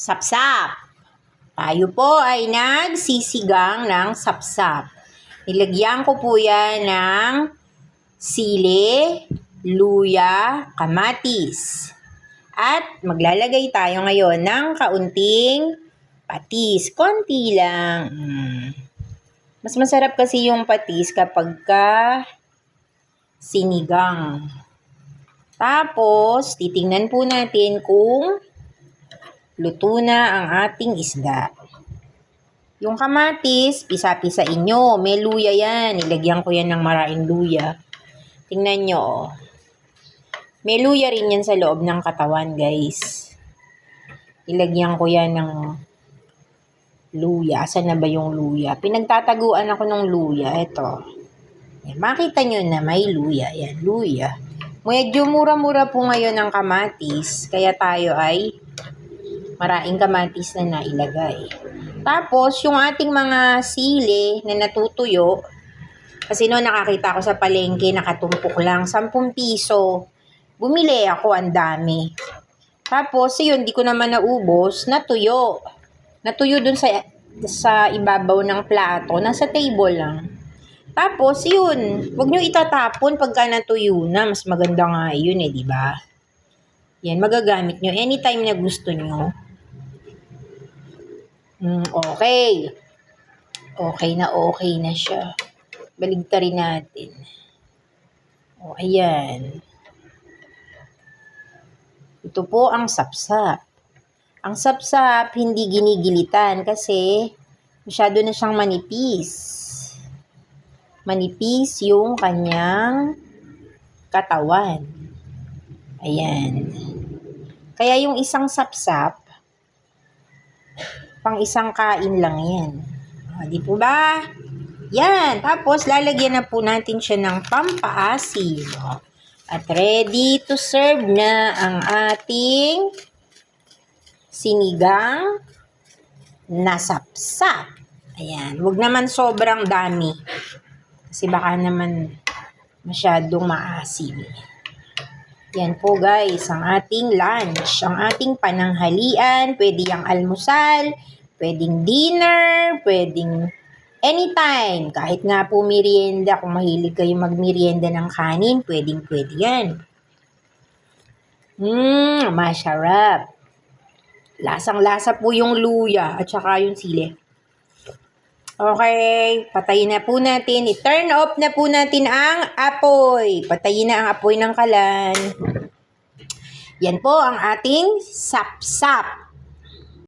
Sapsap. Tayo po ay nagsisigang ng sapsap. Nilagyan ko po yan ng sili, luya, kamatis. At maglalagay tayo ngayon ng kaunting patis. Konti lang. Mas masarap kasi yung patis kapag sinigang. Tapos, titingnan po natin kung luto na ang ating isda. Yung kamatis, pisa-pisain nyo. May luya yan. Nilagyan ko yan ng maraming luya. Tingnan nyo, oh. May luya rin yan sa loob ng katawan, guys. Ilagyan ko yan ng luya. Asan na ba yung luya? Pinagtataguan ako ng luya. Ito. Yan. Makita nyo na may luya. Yan, luya. Medyo mura-mura po ngayon ang kamatis. Kaya tayo ay maraming kamatis na nailagay. Tapos, yung ating mga sili na natutuyo, kasi noon nakakita ko sa palengke, nakatumpok lang, 10 piso. Bumili ako, ang dami. Tapos, yun, di ko naman naubos, natuyo. Natuyo dun sa ibabaw ng plato, nasa table lang. Tapos, yun, wag nyo itatapon pagka natuyo na, mas maganda nga yun di ba? Yan, magagamit nyo anytime na gusto nyo. Okay. Okay na siya. Baligtarin natin. O, ayan. Ito po ang sapsap. Ang sapsap, hindi ginigilitan kasi masyado na siyang manipis. Manipis yung kanyang katawan. Ayan. Kaya yung isang sapsap, pang isang kain lang yan. Di po ba? Yan. Tapos, lalagyan na po natin siya ng pampaasim. At ready to serve na ang ating sinigang na sapsap. Ayan. Huwag naman sobrang dami. Kasi baka naman masyadong maasim. Yan po guys, ang ating lunch, ang ating pananghalian, pwede yung almusal, pwedeng dinner, pwedeng anytime. Kahit nga po merienda, kung mahilig kayo magmerienda ng kanin, pwede yan. Masarap. Lasang-lasa po yung luya at saka yung sili. Okay, patayin na po natin. I-turn off na po natin ang apoy. Patayin na ang apoy ng kalan. Yan po ang ating sapsap.